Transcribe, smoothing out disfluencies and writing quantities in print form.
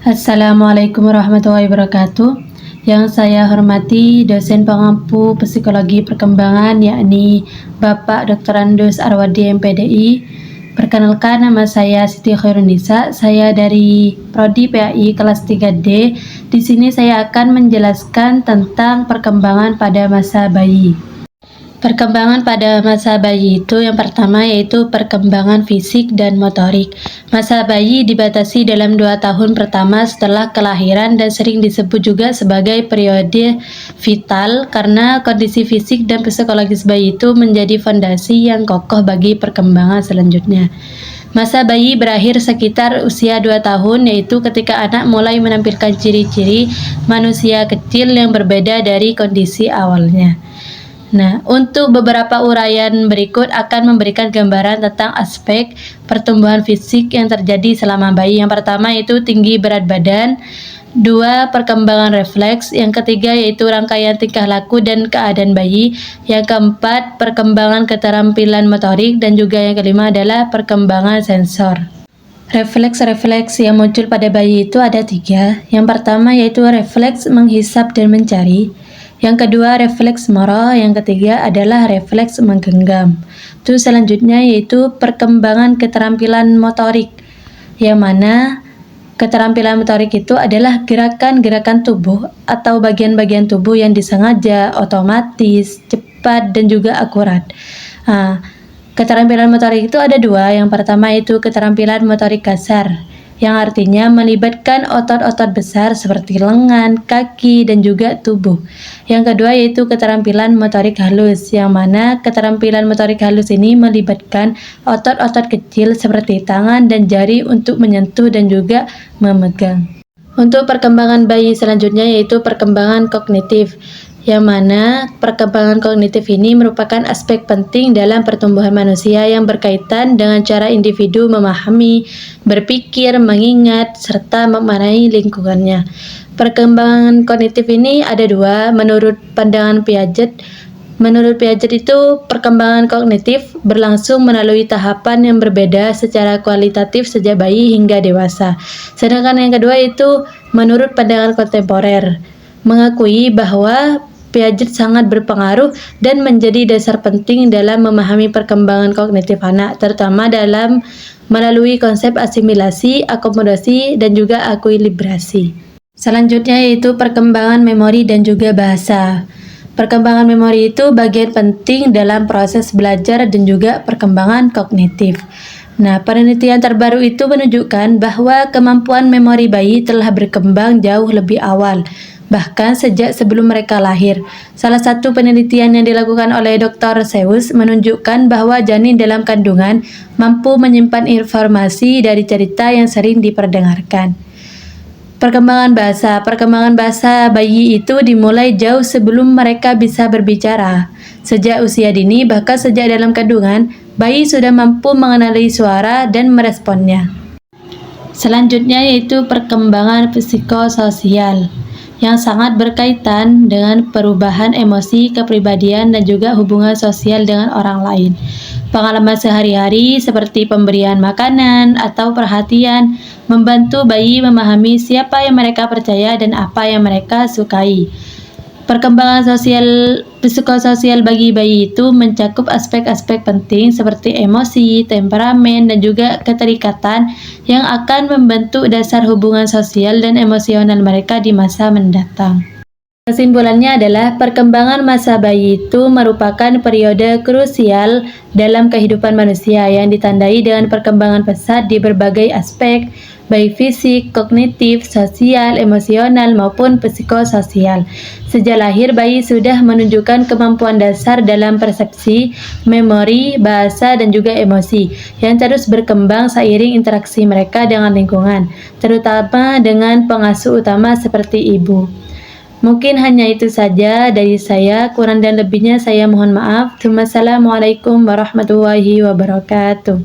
Assalamualaikum warahmatullahi wabarakatuh. Yang saya hormati dosen pengampu psikologi perkembangan yakni Bapak Dr. Andus Arwadi MPDI. Perkenalkan, nama saya Siti Khairunisa. Saya dari Prodi PAI kelas 3D. Di sini saya akan menjelaskan tentang perkembangan pada masa bayi. Perkembangan pada masa bayi itu yang pertama yaitu perkembangan fisik dan motorik. Masa bayi dibatasi dalam 2 tahun pertama setelah kelahiran dan sering disebut juga sebagai periode vital karena kondisi fisik dan psikologis bayi itu menjadi fondasi yang kokoh bagi perkembangan selanjutnya. Masa bayi berakhir sekitar usia 2 tahun, yaitu ketika anak mulai menampilkan ciri-ciri manusia kecil yang berbeda dari kondisi awalnya. Nah, untuk beberapa uraian berikut akan memberikan gambaran tentang aspek pertumbuhan fisik yang terjadi selama bayi. Yang pertama yaitu tinggi berat badan, 2. Perkembangan refleks, yang ketiga yaitu rangkaian tingkah laku dan keadaan bayi, yang keempat perkembangan keterampilan motorik, dan juga yang kelima adalah perkembangan sensor. Refleks-refleks yang muncul pada bayi itu ada 3. Yang pertama yaitu refleks menghisap dan mencari. Yang kedua refleks moro, yang ketiga adalah refleks menggenggam. Terus selanjutnya yaitu perkembangan keterampilan motorik, yang mana keterampilan motorik itu adalah gerakan-gerakan tubuh atau bagian-bagian tubuh yang disengaja, otomatis, cepat, dan juga akurat. Keterampilan motorik itu ada 2. Yang pertama itu keterampilan motorik kasar, yang artinya melibatkan otot-otot besar seperti lengan, kaki, dan juga tubuh. Yang kedua yaitu keterampilan motorik halus, yang mana keterampilan motorik halus ini melibatkan otot-otot kecil seperti tangan dan jari untuk menyentuh dan juga memegang. Untuk perkembangan bayi selanjutnya yaitu perkembangan kognitif, yang mana perkembangan kognitif ini merupakan aspek penting dalam pertumbuhan manusia yang berkaitan dengan cara individu memahami, berpikir, mengingat, serta memaknai lingkungannya. Perkembangan kognitif ini ada 2 menurut pandangan Piaget. Menurut Piaget itu perkembangan kognitif berlangsung melalui tahapan yang berbeda secara kualitatif sejak bayi hingga dewasa. Sedangkan yang kedua itu menurut pandangan kontemporer, mengakui bahwa Piaget sangat berpengaruh dan menjadi dasar penting dalam memahami perkembangan kognitif anak, terutama dalam melalui konsep asimilasi, akomodasi, dan juga akuilibrasi. Selanjutnya yaitu perkembangan memori dan juga bahasa. Perkembangan memori itu bagian penting dalam proses belajar dan juga perkembangan kognitif. Nah, penelitian terbaru itu menunjukkan bahwa kemampuan memori bayi telah berkembang jauh lebih awal, bahkan sejak sebelum mereka lahir. Salah satu penelitian yang dilakukan oleh Dr. Seuss menunjukkan bahwa janin dalam kandungan mampu menyimpan informasi dari cerita yang sering diperdengarkan. Perkembangan bahasa bayi itu dimulai jauh sebelum mereka bisa berbicara. Sejak usia dini, bahkan sejak dalam kandungan, bayi sudah mampu mengenali suara dan meresponnya. Selanjutnya yaitu perkembangan psikososial, yang sangat berkaitan dengan perubahan emosi, kepribadian, dan juga hubungan sosial dengan orang lain. Pengalaman sehari-hari seperti pemberian makanan atau perhatian membantu bayi memahami siapa yang mereka percaya dan apa yang mereka sukai. Perkembangan psikososial bagi bayi itu mencakup aspek-aspek penting seperti emosi, temperamen, dan juga keterikatan yang akan membentuk dasar hubungan sosial dan emosional mereka di masa mendatang. Kesimpulannya adalah perkembangan masa bayi itu merupakan periode krusial dalam kehidupan manusia yang ditandai dengan perkembangan pesat di berbagai aspek, baik fisik, kognitif, sosial, emosional, maupun psikososial. Sejak lahir, bayi sudah menunjukkan kemampuan dasar dalam persepsi, memori, bahasa, dan juga emosi yang terus berkembang seiring interaksi mereka dengan lingkungan, terutama dengan pengasuh utama seperti ibu. Mungkin hanya itu saja dari saya, kurang dan lebihnya saya mohon maaf. Wassalamualaikum warahmatullahi wabarakatuh.